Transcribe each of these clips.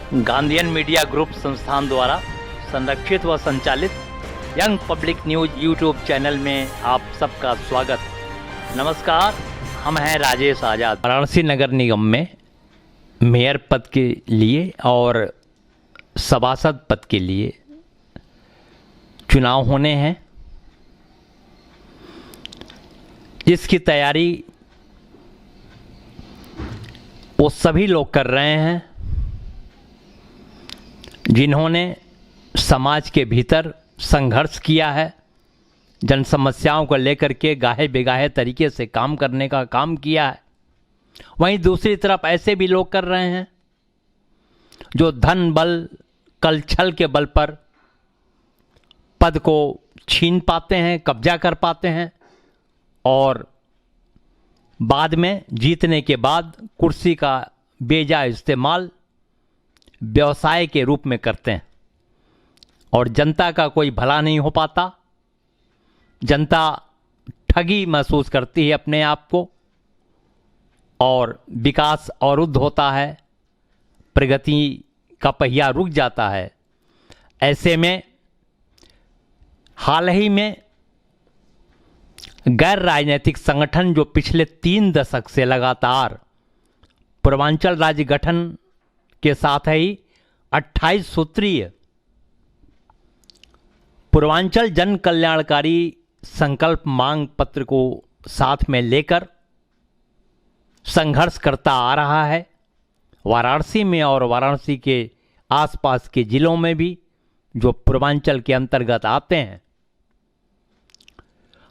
Gandhian media group संस्थान द्वारा संरक्षित व संचालित young public news YouTube channel में आप सबका स्वागत। नमस्कार, हम हैं राजेश आज़ाद। वाराणसी नगर निगम में मेयर पद के लिए और सभासद पद के लिए चुनाव होने हैं, जिसकी तैयारी वो सभी लोग कर रहे हैं जिन्होंने समाज के भीतर संघर्ष किया है, जन समस्याओं को लेकर के गाहे बेगाहे तरीके से काम करने का काम किया है। वहीं दूसरी तरफ ऐसे भी लोग कर रहे हैं जो धन बल कल छल के बल पर पद को छीन पाते हैं, कब्जा कर पाते हैं और बाद में जीतने के बाद कुर्सी का बेजा इस्तेमाल व्यवसाय के रूप में करते हैं और जनता का कोई भला नहीं हो पाता। जनता ठगी महसूस करती है अपने आप को और विकास अवरुद्ध होता है, प्रगति का पहिया रुक जाता है। ऐसे में हाल ही में गैर राजनीतिक संगठन जो पिछले 3 दशक से लगातार पूर्वांचल राज्य गठन के साथ ही 28 सूत्रीय पूर्वांचल जन कल्याणकारी संकल्प मांग पत्र को साथ में लेकर संघर्ष करता आ रहा है। वाराणसी में और वाराणसी के आसपास के जिलों में भी जो पूर्वांचल के अंतर्गत आते हैं,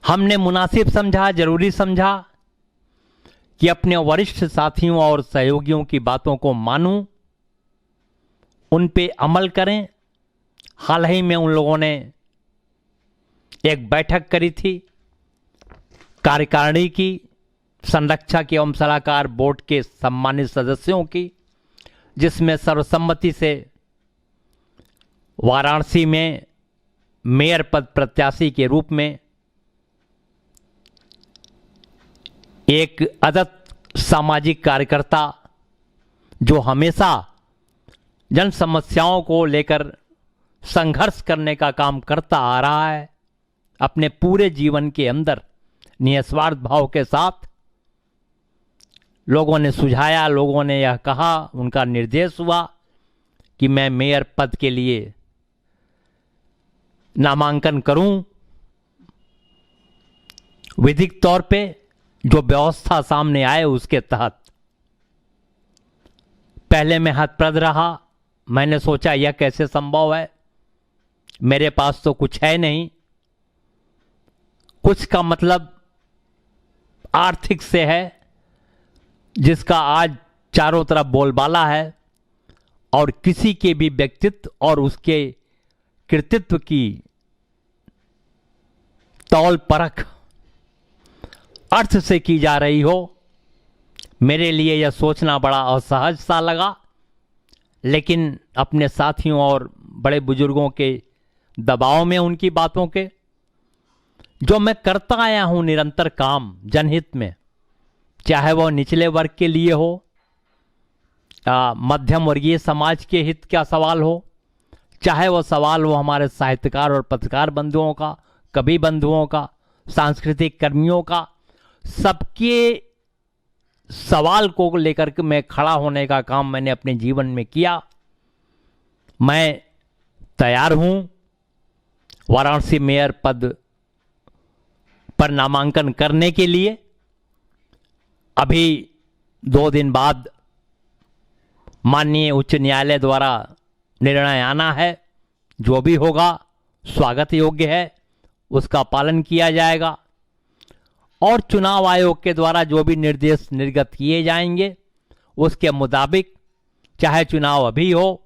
हमने मुनासिब समझा, जरूरी समझा कि अपने वरिष्ठ साथियों और सहयोगियों की बातों को मानूं, उन पे अमल करें। हाल ही में उन लोगों ने एक बैठक करी थी कार्यकारिणी की, संरक्षक एवं सलाहकार बोर्ड के सम्मानित सदस्यों की, जिसमें सर्वसम्मति से वाराणसी में मेयर पद प्रत्याशी के रूप में एक आदत सामाजिक कार्यकर्ता जो हमेशा जन समस्याओं को लेकर संघर्ष करने का काम करता आ रहा है, अपने पूरे जीवन के अंदर निस्वार्थ भाव के साथ लोगों ने सुझाया, लोगों ने यह कहा, उनका निर्देश हुआ कि मैं मेयर पद के लिए नामांकन करूं। विधिक तौर पे जो व्यवस्था सामने आए उसके तहत पहले मैं हतप्रद रहा। मैंने सोचा यह कैसे संभव है, मेरे पास तो कुछ है नहीं। कुछ का मतलब आर्थिक से है, जिसका आज चारों तरफ बोलबाला है और किसी के भी व्यक्तित्व और उसके कृतित्व की तौल परख अर्थ से की जा रही हो। मेरे लिए यह सोचना बड़ा असहज सा लगा, लेकिन अपने साथियों और बड़े बुजुर्गों के दबाव में, उनकी बातों के, जो मैं करता आया हूं निरंतर काम जनहित में, चाहे वह निचले वर्ग के लिए हो, मध्यम वर्गीय समाज के हित का सवाल हो, चाहे वह सवाल हो हमारे साहित्यकार और पत्रकार बंधुओं का, कवि बंधुओं का, सांस्कृतिक कर्मियों का, सबके सवाल को लेकर के मैं खड़ा होने का काम मैंने अपने जीवन में किया। मैं तैयार हूं वाराणसी मेयर पद पर नामांकन करने के लिए। अभी 2 दिन बाद माननीय उच्च न्यायालय द्वारा निर्णय आना है। जो भी होगा स्वागत योग्य है, उसका पालन किया जाएगा और चुनाव आयोग के द्वारा जो भी निर्देश निर्गत किए जाएंगे उसके मुताबिक, चाहे चुनाव अभी हो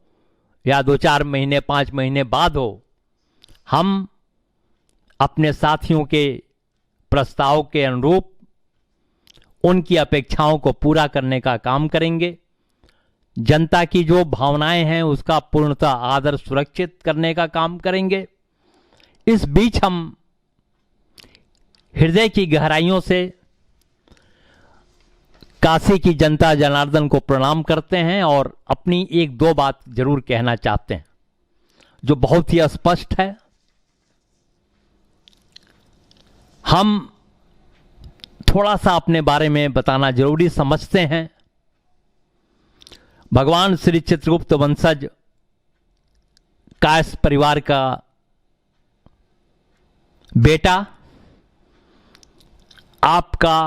या 2-4 महीने 5 महीने बाद हो, हम अपने साथियों के प्रस्ताव के अनुरूप उनकी अपेक्षाओं को पूरा करने का काम करेंगे। जनता की जो भावनाएं हैं उसका पूर्णतः आदर सुरक्षित करने का काम करेंगे। इस बीच हम हृदय की गहराइयों से काशी की जनता जनार्दन को प्रणाम करते हैं और अपनी एक दो बात जरूर कहना चाहते हैं जो बहुत ही स्पष्ट है। हम थोड़ा सा अपने बारे में बताना जरूरी समझते हैं। भगवान श्री चित्रगुप्त वंशज कायस्थ परिवार का बेटा, आपका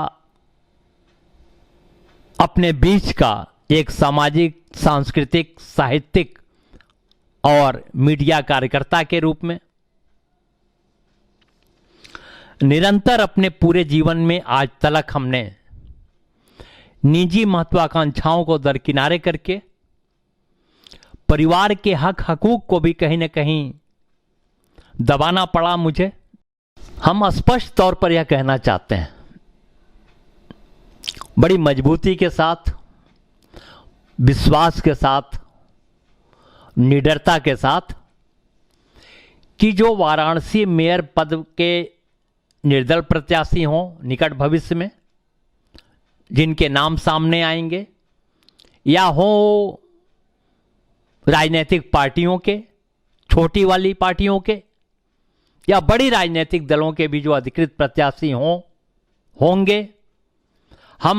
अपने बीच का एक सामाजिक, सांस्कृतिक, साहित्यिक और मीडिया कार्यकर्ता के रूप में निरंतर अपने पूरे जीवन में आज तक हमने निजी महत्वाकांक्षाओं को दरकिनारे करके परिवार के हक हकूक को भी कहीं न कहीं दबाना पड़ा मुझे। हम स्पष्ट तौर पर यह कहना चाहते हैं बड़ी मजबूती के साथ, विश्वास के साथ, निडरता के साथ कि जो वाराणसी मेयर पद के निर्दल प्रत्याशी हों निकट भविष्य में, जिनके नाम सामने आएंगे, या हो राजनीतिक पार्टियों के, छोटी वाली पार्टियों के या बड़ी राजनीतिक दलों के भी जो अधिकृत प्रत्याशी होंगे, हम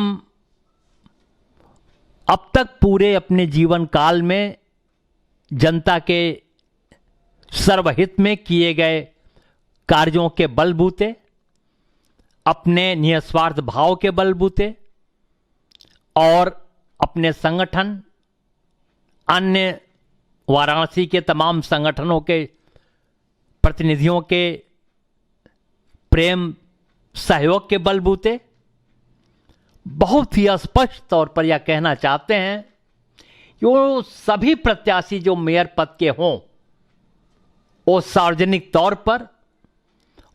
अब तक पूरे अपने जीवन काल में जनता के सर्वहित में किए गए कार्यों के बलबूते, अपने निस्वार्थ भाव के बलबूते और अपने संगठन, अन्य वाराणसी के तमाम संगठनों के प्रतिनिधियों के प्रेम सहयोग के बलबूते बहुत ही स्पष्ट तौर पर यह कहना चाहते हैं कि वो सभी प्रत्याशी जो मेयर पद के हों वो सार्वजनिक तौर पर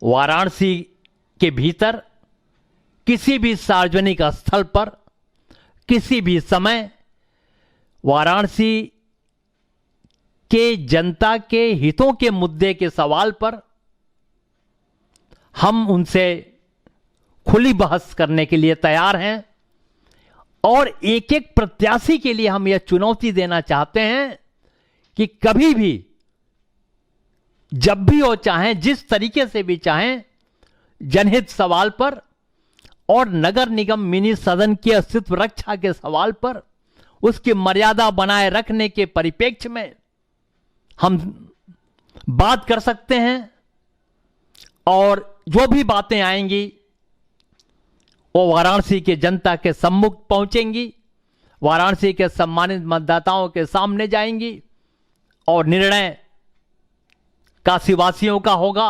वाराणसी के भीतर किसी भी सार्वजनिक स्थल पर किसी भी समय वाराणसी के जनता के हितों के मुद्दे के सवाल पर हम उनसे खुली बहस करने के लिए तैयार हैं और एक एक प्रत्याशी के लिए हम यह चुनौती देना चाहते हैं कि कभी भी, जब भी वो चाहें, जिस तरीके से भी चाहें, जनहित सवाल पर और नगर निगम मिनी सदन की अस्तित्व रक्षा के सवाल पर उसकी मर्यादा बनाए रखने के परिप्रेक्ष्य में हम बात कर सकते हैं और जो भी बातें आएंगी वो वाराणसी के जनता के सम्मुख पहुंचेंगी, वाराणसी के सम्मानित मतदाताओं के सामने जाएंगी और निर्णय काशीवासियों का होगा,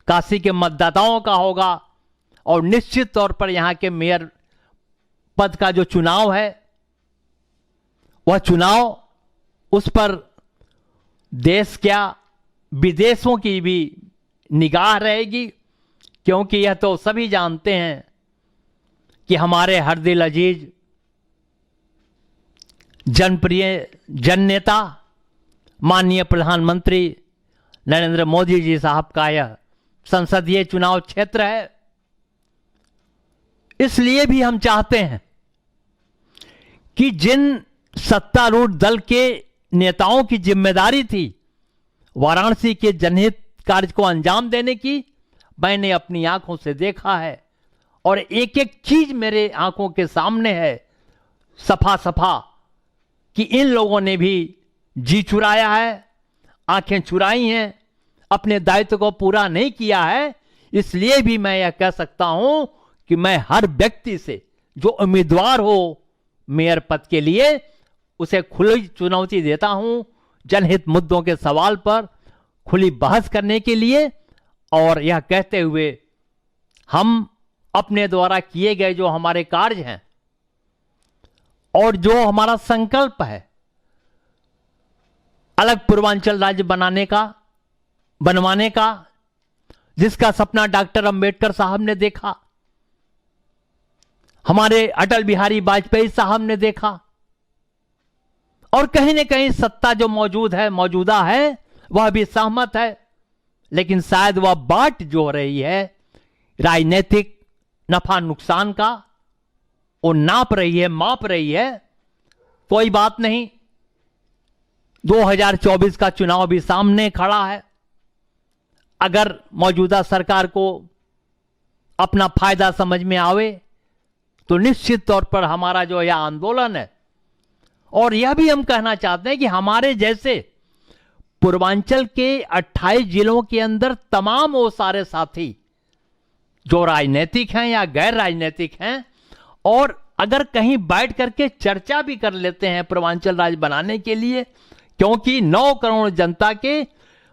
काशी के मतदाताओं का होगा और निश्चित तौर पर यहां के मेयर पद का जो चुनाव है वह चुनाव, उस पर देश क्या विदेशों की भी निगाह रहेगी, क्योंकि यह तो सभी जानते हैं कि हमारे हर दिल अजीज जनप्रिय जननेता माननीय प्रधानमंत्री नरेंद्र मोदी जी साहब का यह संसदीय चुनाव क्षेत्र है। इसलिए भी हम चाहते हैं कि जिन सत्तारूढ़ दल के नेताओं की जिम्मेदारी थी वाराणसी के जनहित कार्य को अंजाम देने की, मैंने अपनी आंखों से देखा है और एक एक चीज मेरे आंखों के सामने है सफा सफा कि इन लोगों ने भी जी चुराया है, आंखें चुराई हैं, अपने दायित्व को पूरा नहीं किया है। इसलिए भी मैं यह कह सकता हूं कि मैं हर व्यक्ति से जो उम्मीदवार हो मेयर पद के लिए उसे खुली चुनौती देता हूं जनहित मुद्दों के सवाल पर खुली बहस करने के लिए, और यह कहते हुए हम अपने द्वारा किए गए जो हमारे कार्य हैं और जो हमारा संकल्प है अलग पूर्वांचल राज्य बनवाने का, जिसका सपना डॉक्टर अंबेडकर साहब ने देखा, हमारे अटल बिहारी वाजपेयी साहब ने देखा, और कहीं न कहीं सत्ता जो मौजूदा है वह भी सहमत है, लेकिन शायद वह बाट जो हो रही है राजनीतिक नफा नुकसान का, वो नाप रही है, माप रही है, कोई बात नहीं। 2024 का चुनाव भी सामने खड़ा है। अगर मौजूदा सरकार को अपना फायदा समझ में आवे तो निश्चित तौर पर हमारा जो यह आंदोलन है, और यह भी हम कहना चाहते हैं कि हमारे जैसे पूर्वांचल के 28 जिलों के अंदर तमाम वो सारे साथी जो राजनीतिक हैं या गैर राजनीतिक हैं, और अगर कहीं बैठ करके चर्चा भी कर लेते हैं पूर्वांचल राज्य बनाने के लिए, क्योंकि 9 करोड़ जनता के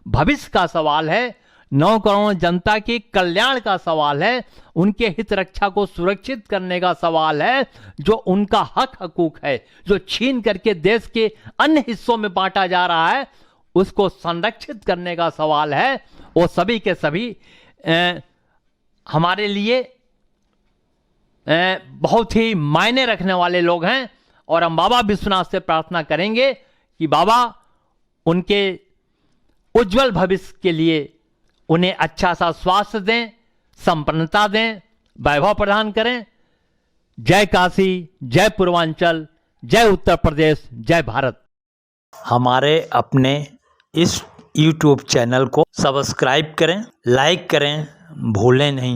भविष्य का सवाल है, 9 करोड़ जनता के कल्याण का सवाल है, उनके हित रक्षा को सुरक्षित करने का सवाल है, जो उनका हक हकूक है, जो छीन करके देश के अन्य हिस्सों में बांटा जा रहा है, उसको संरक्षित करने का सवाल है। वो सभी के सभी हमारे लिए बहुत ही मायने रखने वाले लोग हैं, और हम बाबा विश्वनाथ से प्रार्थना करेंगे कि बाबा उनके उज्जवल भविष्य के लिए उन्हें अच्छा सा स्वास्थ्य दें, संपन्नता दें, वैभव प्रदान करें। जय काशी, जय पूर्वांचल, जय उत्तर प्रदेश, जय भारत। हमारे अपने इस YouTube चैनल को सब्सक्राइब करें, लाइक करें, भूलें नहीं।